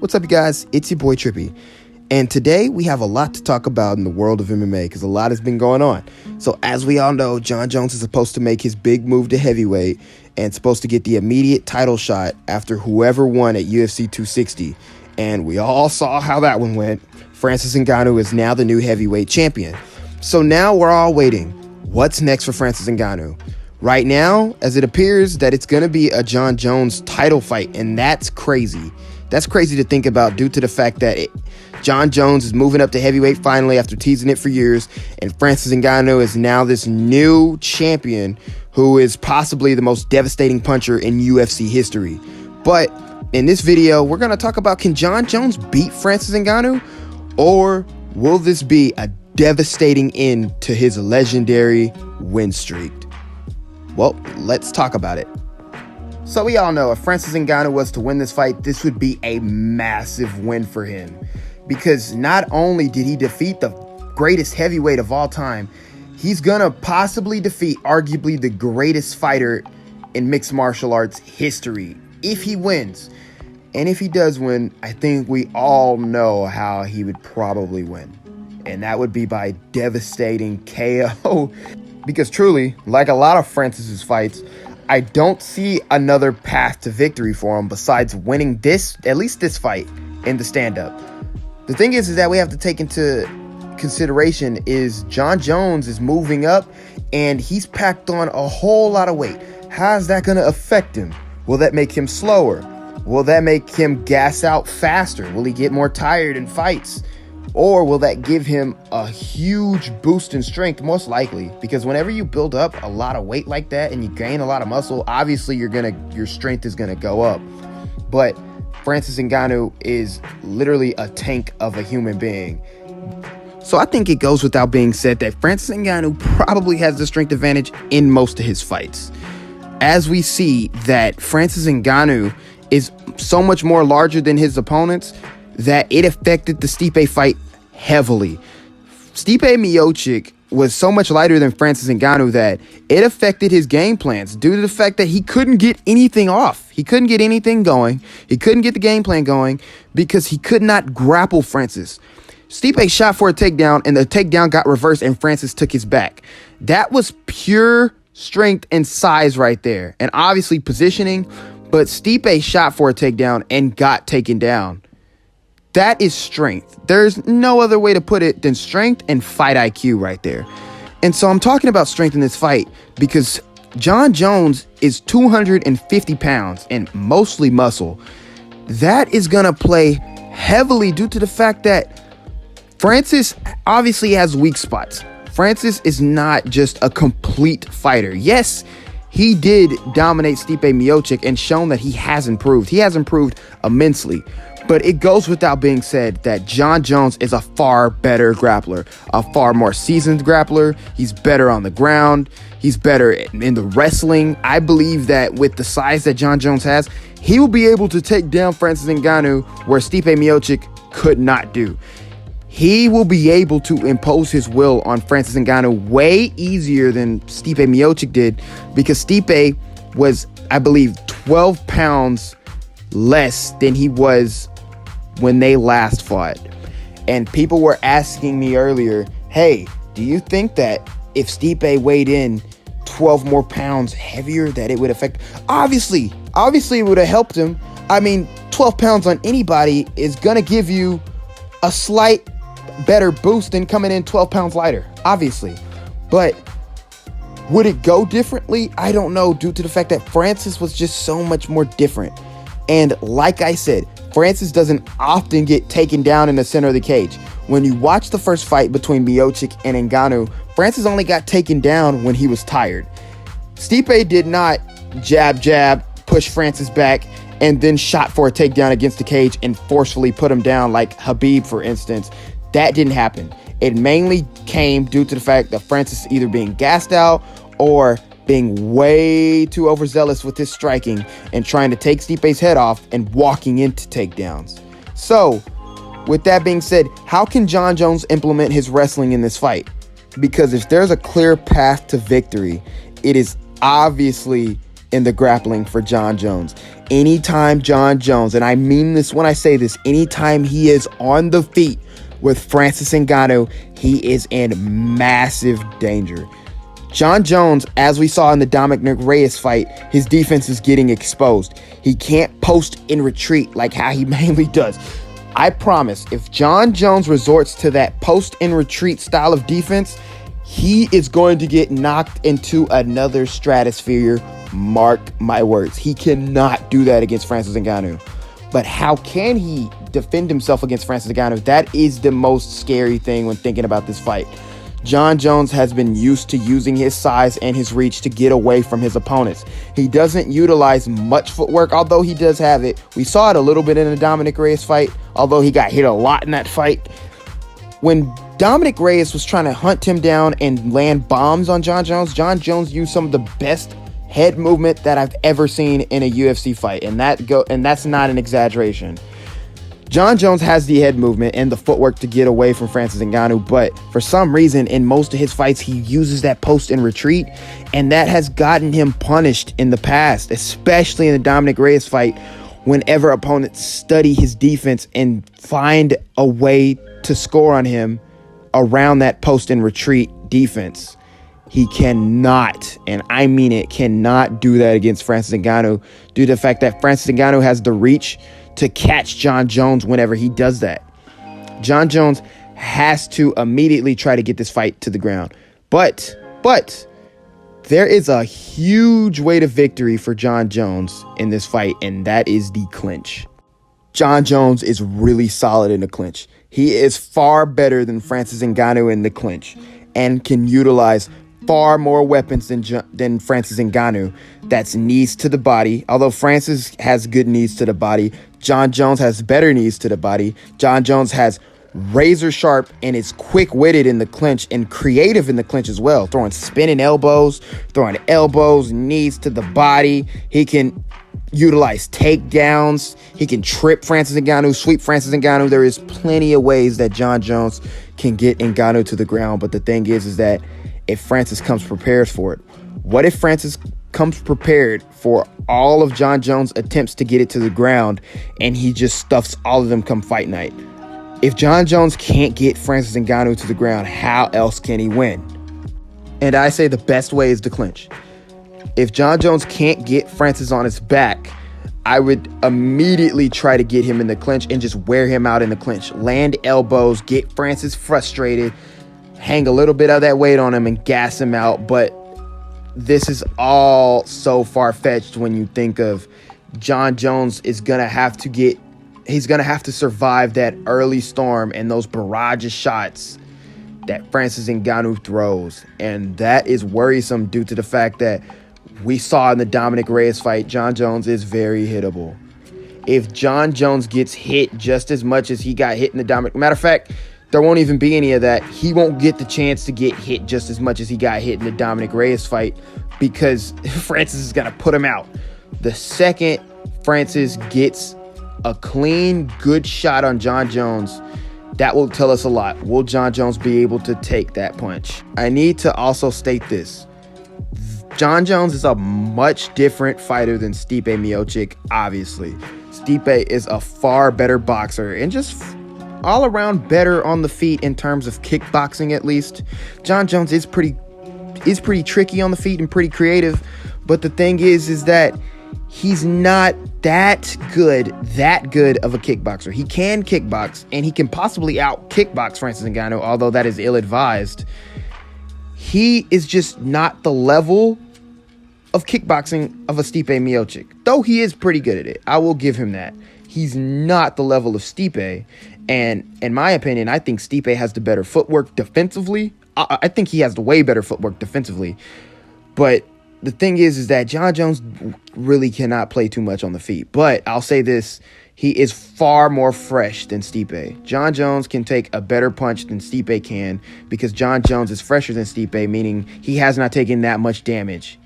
What's up, you guys? It's your boy Trippy. And today we have a lot to talk about in the world of MMA because a lot has been going on. So as we all know, Jon Jones is supposed to make his big move to heavyweight and supposed to get the immediate title shot after whoever won at UFC 260. And we all saw how that one went. Francis Ngannou is now the new heavyweight champion. So now we're all waiting. What's next for Francis Ngannou? Right now, as it appears that it's going to be a Jon Jones title fight, and that's crazy. That's crazy to think about due to the fact that Jon Jones is moving up to heavyweight finally after teasing it for years, and Francis Ngannou is now this new champion who is possibly the most devastating puncher in UFC history. But in this video, we're going to talk about, can Jon Jones beat Francis Ngannou, or will this be a devastating end to his legendary win streak? Well, let's talk about it. So we all know if Francis Ngannou was to win this fight, this would be a massive win for him. Because not only did he defeat the greatest heavyweight of all time, he's gonna possibly defeat arguably the greatest fighter in mixed martial arts history if he wins. And if he does win, I think we all know how he would probably win. And that would be by devastating KO. Because truly, like a lot of Francis's fights, I don't see another path to victory for him besides winning this, at least this fight in the stand-up. The thing is that we have to take into consideration is Jon Jones is moving up and he's packed on a whole lot of weight. How's that going to affect him? Will that make him slower? Will that make him gas out faster? Will he get more tired in fights? Or will that give him a huge boost in strength? Most likely, because whenever you build up a lot of weight like that and you gain a lot of muscle, obviously your strength is gonna go up. But Francis Ngannou is literally a tank of a human being. So I think it goes without being said that Francis Ngannou probably has the strength advantage in most of his fights. As we see that Francis Ngannou is so much more larger than his opponents, that it affected the Stipe fight heavily. Stipe Miocic was so much lighter than Francis Ngannou that it affected his game plans due to the fact that he couldn't get anything off. He couldn't get anything going. He couldn't get the game plan going because he could not grapple Francis. Stipe shot for a takedown and the takedown got reversed and Francis took his back. That was pure strength and size right there. And obviously positioning, but Stipe shot for a takedown and got taken down. That is strength. There's no other way to put it than strength and fight IQ right there. And so I'm talking about strength in this fight because Jon Jones is 250 pounds and mostly muscle. That is going to play heavily due to the fact that Francis obviously has weak spots. Francis is not just a complete fighter. Yes, he did dominate Stipe Miocic and shown that he has improved. He has improved immensely. But it goes without being said that Jon Jones is a far better grappler, a far more seasoned grappler. He's better on the ground. He's better in the wrestling. I believe that with the size that Jon Jones has, he will be able to take down Francis Ngannou where Stipe Miocic could not do. He will be able to impose his will on Francis Ngannou way easier than Stipe Miocic did because Stipe was, I believe, 12 pounds less than he was when they last fought. And people were asking me earlier, hey, do you think that if Stipe weighed in 12 more pounds heavier that it would affect? Obviously it would have helped him. I mean, 12 pounds on anybody is gonna give you a slight better boost than coming in 12 pounds lighter, obviously. But would it go differently? I don't know, due to the fact that Francis was just so much more different. And like I said, Francis doesn't often get taken down in the center of the cage. When you watch the first fight between Miocic and Ngannou, Francis only got taken down when he was tired. Stipe did not jab, push Francis back, and then shot for a takedown against the cage and forcefully put him down like Khabib, for instance. That didn't happen. It mainly came due to the fact that Francis either being gassed out or being way too overzealous with his striking and trying to take Stipe's head off and walking into takedowns. So, with that being said, how can Jon Jones implement his wrestling in this fight? Because if there's a clear path to victory, it is obviously in the grappling for Jon Jones. Anytime Jon Jones, and I mean this when I say this, anytime he is on the feet with Francis Ngannou, he is in massive danger. Jon Jones, as we saw in the Dominic Reyes fight, his defense is getting exposed. He can't post and retreat like how he mainly does. I promise, if Jon Jones resorts to that post and retreat style of defense, he is going to get knocked into another stratosphere. Mark my words. He cannot do that against Francis Ngannou. But how can he defend himself against Francis Ngannou? That is the most scary thing when thinking about this fight. Jon Jones has been used to using his size and his reach to get away from his opponents. He doesn't utilize much footwork, although he does have it. We saw it a little bit in the Dominic Reyes fight, although he got hit a lot in that fight. When Dominic Reyes was trying to hunt him down and land bombs on Jon Jones used some of the best head movement that I've ever seen in a UFC fight, and that's not an exaggeration. Jon Jones has the head movement and the footwork to get away from Francis Ngannou, but for some reason, in most of his fights, he uses that post and retreat, and that has gotten him punished in the past, especially in the Dominic Reyes fight, whenever opponents study his defense and find a way to score on him around that post and retreat defense. He cannot, and I mean it, cannot do that against Francis Ngannou due to the fact that Francis Ngannou has the reach to catch Jon Jones whenever he does that. Jon Jones has to immediately try to get this fight to the ground. But there is a huge way to victory for Jon Jones in this fight, and that is the clinch. Jon Jones is really solid in the clinch. He is far better than Francis Ngannou in the clinch and can utilize far more weapons than Francis Ngannou. That's knees to the body. Although Francis has good knees to the body, Jon Jones has better knees to the body. Jon Jones has razor sharp and is quick-witted in the clinch and creative in the clinch as well, throwing spinning elbows, knees to the body. He can utilize takedowns. He can trip Francis Ngannou, sweep Francis Ngannou. There is plenty of ways that Jon Jones can get Ngannou to the ground, but the thing is that if Francis comes prepared for it, what if Francis comes prepared for all of Jon Jones' attempts to get it to the ground and he just stuffs all of them come fight night? If Jon Jones can't get Francis Ngannou to the ground, how else can he win? And I say the best way is to clinch. If Jon Jones can't get Francis on his back, I would immediately try to get him in the clinch and just wear him out in the clinch. Land elbows, get Francis frustrated, hang a little bit of that weight on him and gas him out. But this is all so far-fetched when you think of Jon Jones is going to have to survive that early storm and those barrage of shots that Francis Ngannou throws. And that is worrisome due to the fact that we saw in the Dominic Reyes fight, Jon Jones is very hittable. If Jon Jones gets hit just as much as he got hit in the Dominic... Matter of fact, there won't even be any of that. He won't get the chance to get hit just as much as he got hit in the Dominic Reyes fight because Francis is going to put him out. The second Francis gets a clean, good shot on Jon Jones, that will tell us a lot. Will Jon Jones be able to take that punch? I need to also state this. Jon Jones is a much different fighter than Stipe Miocic, obviously. Stipe is a far better boxer and just all around better on the feet in terms of kickboxing, at least. Jon Jones is pretty tricky on the feet and pretty creative, but the thing is that he's not that good of a kickboxer. He can kickbox, and he can possibly out-kickbox Francis Ngannou, although that is ill-advised. He is just not the level of kickboxing of a Stipe Miocic, though he is pretty good at it. I will give him that. He's not the level of Stipe, and in my opinion, I think Stipe has the better footwork defensively. I think he has the way better footwork defensively, but the thing is that Jon Jones really cannot play too much on the feet. But I'll say this, he is far more fresh than Stipe. Jon Jones can take a better punch than Stipe can because Jon Jones is fresher than Stipe, meaning he has not taken that much damage,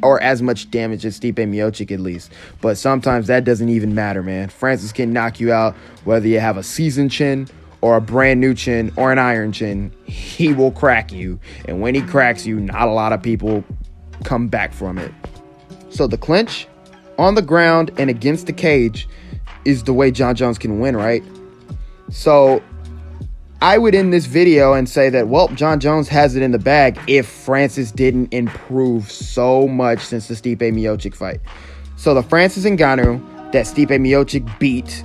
or as much damage as Stipe Miocic at least. But sometimes that doesn't even matter, man. Francis can knock you out whether you have a seasoned chin or a brand new chin or an iron chin. He will crack you. And when he cracks you, not a lot of people come back from it. So the clinch, on the ground, and against the cage is the way Jon Jones can win, right? So I would end this video and say that, well, Jon Jones has it in the bag if Francis didn't improve so much since the Stipe Miocic fight. So the Francis Ngannou that Stipe Miocic beat,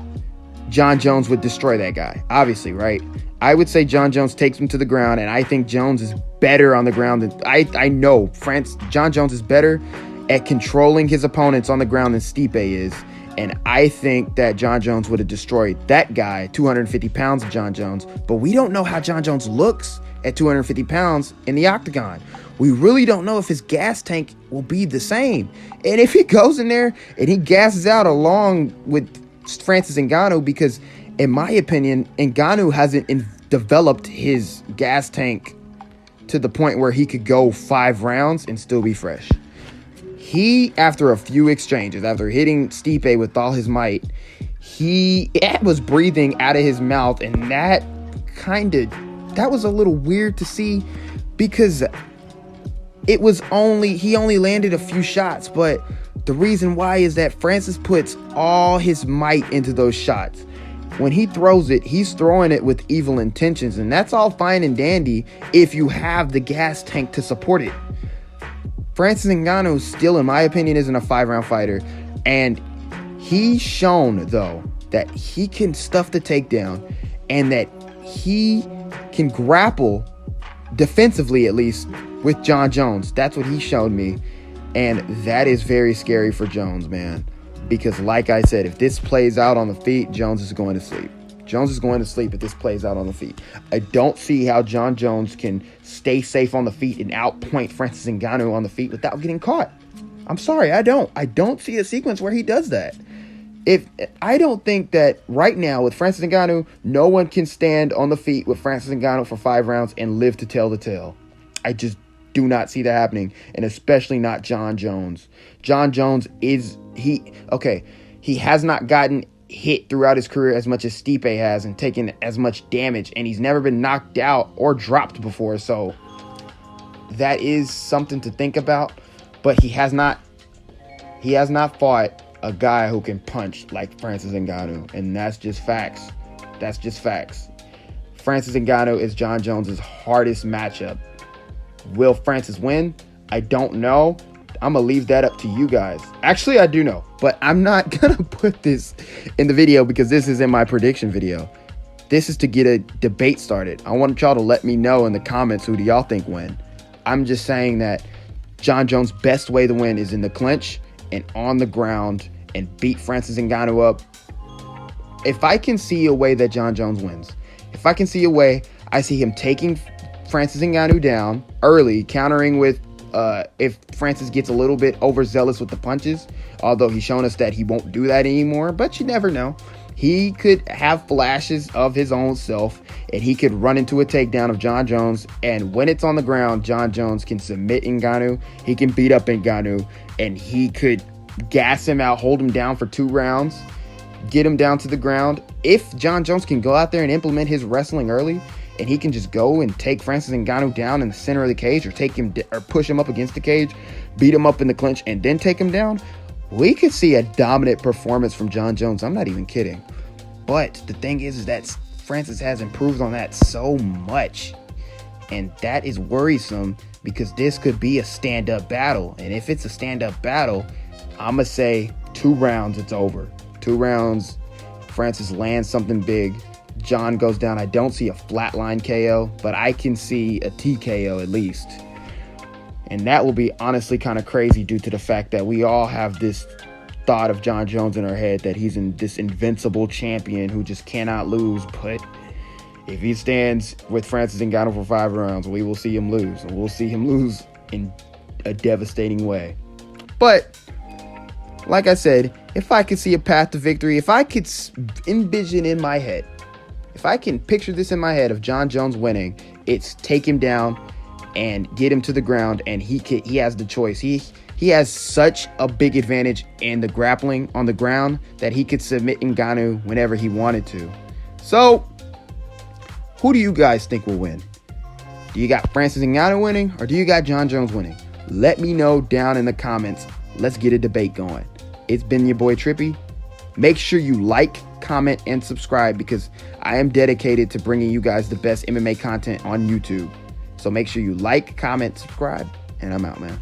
Jon Jones would destroy that guy, obviously, right? I would say Jon Jones takes him to the ground, and I think Jones is better on the ground than I know Jon Jones is better at controlling his opponents on the ground than Stipe is. And I think that Jon Jones would have destroyed that guy, 250 pounds of Jon Jones. But we don't know how Jon Jones looks at 250 pounds in the octagon. We really don't know if his gas tank will be the same. And if he goes in there and he gasses out along with Francis Ngannou, because in my opinion, Ngannou hasn't developed his gas tank to the point where he could go 5 rounds and still be fresh. He, after a few exchanges, after hitting Stipe with all his might, he was breathing out of his mouth, and that was a little weird to see, because he only landed a few shots, but the reason why is that Francis puts all his might into those shots. When he throws it, he's throwing it with evil intentions, and that's all fine and dandy if you have the gas tank to support it. Francis Ngannou still, in my opinion, isn't a 5-round fighter, and he's shown, though, that he can stuff the takedown and that he can grapple defensively, at least, with Jon Jones. That's what he showed me, and that is very scary for Jones, man, because like I said, if this plays out on the feet, Jones is going to sleep. Jones is going to sleep if this plays out on the feet. I don't see how Jon Jones can stay safe on the feet and outpoint Francis Ngannou on the feet without getting caught. I'm sorry, I don't. I don't see a sequence where he does that. I don't think that right now with Francis Ngannou, no one can stand on the feet with Francis Ngannou for 5 rounds and live to tell the tale. I just do not see that happening, and especially not Jon Jones. Jon Jones he has not gotten hit throughout his career as much as Stipe has and taken as much damage, and he's never been knocked out or dropped before, so that is something to think about. But he has not fought a guy who can punch like Francis Ngannou, and that's just facts. That's just facts. Francis Ngannou is Jon Jones's hardest matchup. Will Francis win? I don't know. I'm going to leave that up to you guys. Actually, I do know, but I'm not going to put this in the video because this is in my prediction video. This is to get a debate started. I want y'all to let me know in the comments, who do y'all think win? I'm just saying that Jon Jones' best way to win is in the clinch and on the ground and beat Francis Ngannou up. If I can see a way that Jon Jones wins, if I can see a way, I see him taking Francis Ngannou down early, countering with if Francis gets a little bit overzealous with the punches, although he's shown us that he won't do that anymore, but you never know. He could have flashes of his own self, and he could run into a takedown of Jon Jones, and when it's on the ground, Jon Jones can submit Ngannou, he can beat up Ngannou, and he could gas him out, hold him down for 2 rounds, get him down to the ground. If Jon Jones can go out there and implement his wrestling early, and he can just go and take Francis Ngannou down in the center of the cage, or push him up against the cage, beat him up in the clinch, and then take him down, we could see a dominant performance from Jon Jones. I'm not even kidding. But the thing is that Francis has improved on that so much, and that is worrisome because this could be a stand-up battle. And if it's a stand-up battle, I'm going to say 2 rounds, it's over. 2 rounds, Francis lands something big, Jon goes down. I don't see a flatline KO, but I can see a TKO at least. And that will be honestly kind of crazy due to the fact that we all have this thought of Jon Jones in our head, that he's this invincible champion who just cannot lose. But if he stands with Francis Ngannou for 5 rounds, we will see him lose. And we'll see him lose in a devastating way. But like I said, if I could see a path to victory, if I could envision in my head, if I can picture this in my head of Jon Jones winning, it's take him down and get him to the ground, and he has the choice. He has such a big advantage in the grappling on the ground that he could submit Ngannou whenever he wanted to. So, who do you guys think will win? Do you got Francis Ngannou winning, or do you got Jon Jones winning? Let me know down in the comments Let's get a debate going. It's been your boy Trippy. Make sure you like, comment, and subscribe because I am dedicated to bringing you guys the best MMA content on YouTube. So make sure you like, comment, subscribe, and I'm out, man.